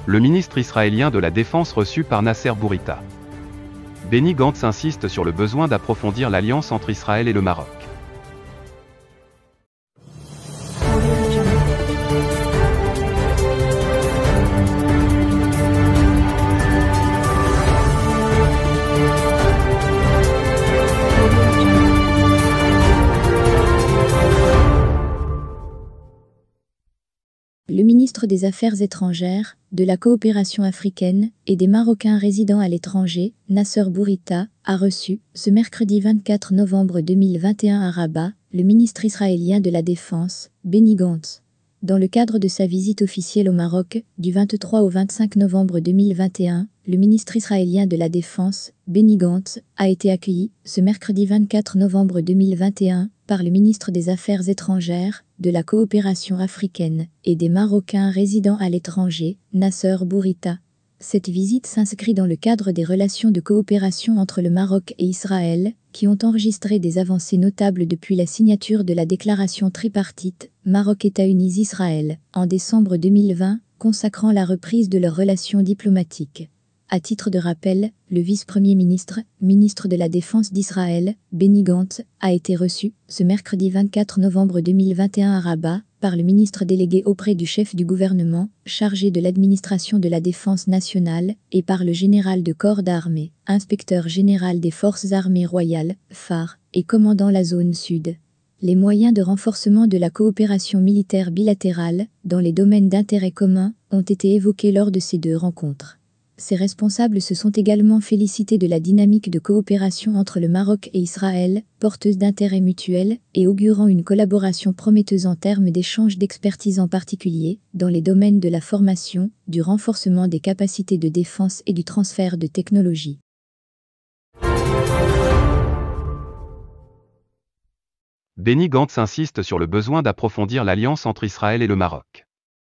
Le ministre israélien de la Défense reçu par Nasser Bourita. Benny Gantz insiste sur le besoin d'approfondir l'alliance entre Israël et le Maroc. Le ministre des Affaires étrangères, de la coopération africaine et des Marocains résidant à l'étranger, Nasser Bourita, a reçu, ce mercredi 24 novembre 2021 à Rabat, le ministre israélien de la Défense, Benny Gantz. Dans le cadre de sa visite officielle au Maroc, du 23 au 25 novembre 2021, le ministre israélien de la Défense, Benny Gantz, a été accueilli, ce mercredi 24 novembre 2021, par le ministre des Affaires étrangères, de la coopération africaine et des Marocains résidant à l'étranger, Nasser Bourita. Cette visite s'inscrit dans le cadre des relations de coopération entre le Maroc et Israël, qui ont enregistré des avancées notables depuis la signature de la déclaration tripartite Maroc-États-Unis-Israël, en décembre 2020, consacrant la reprise de leurs relations diplomatiques. À titre de rappel, le vice-premier ministre, ministre de la Défense d'Israël, Benny Gantz, a été reçu, ce mercredi 24 novembre 2021 à Rabat, par le ministre délégué auprès du chef du gouvernement, chargé de l'administration de la défense nationale, et par le général de corps d'armée, inspecteur général des forces armées royales, phare, et commandant la zone sud. Les moyens de renforcement de la coopération militaire bilatérale, dans les domaines d'intérêt commun, ont été évoqués lors de ces deux rencontres. Ces responsables se sont également félicités de la dynamique de coopération entre le Maroc et Israël, porteuse d'intérêts mutuels et augurant une collaboration prometteuse en termes d'échange d'expertise en particulier, dans les domaines de la formation, du renforcement des capacités de défense et du transfert de technologies. Benny Gantz insiste sur le besoin d'approfondir l'alliance entre Israël et le Maroc.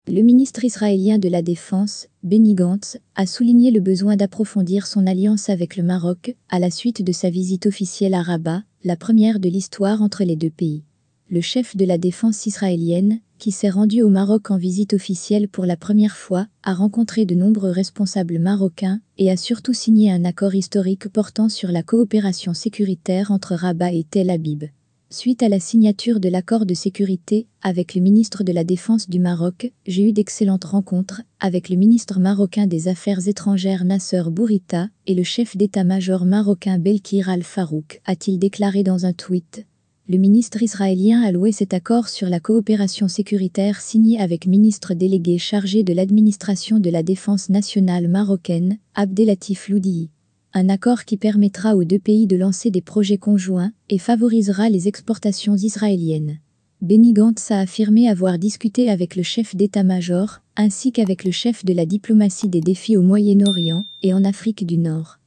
Le ministre israélien de la Défense, Benny Gantz, a souligné le besoin d'approfondir son alliance avec le Maroc, à la suite de sa visite officielle à Rabat, la première de l'histoire entre les deux pays. Le chef de la défense israélienne, qui s'est rendu au Maroc en visite officielle pour la première fois, a rencontré de nombreux responsables marocains et a surtout signé un accord historique portant sur la coopération sécuritaire entre Rabat et Tel Aviv. Suite à la signature de l'accord de sécurité avec le ministre de la Défense du Maroc, j'ai eu d'excellentes rencontres avec le ministre marocain des Affaires étrangères Nasser Bourita et le chef d'état-major marocain Belkir Al-Farouk, a-t-il déclaré dans un tweet. Le ministre israélien a loué cet accord sur la coopération sécuritaire signé avec ministre délégué chargé de l'administration de la défense nationale marocaine, Abdelatif Loudi. Un accord qui permettra aux deux pays de lancer des projets conjoints et favorisera les exportations israéliennes. Benny Gantz a affirmé avoir discuté avec le chef d'état-major, ainsi qu'avec le chef de la diplomatie des défis au Moyen-Orient et en Afrique du Nord.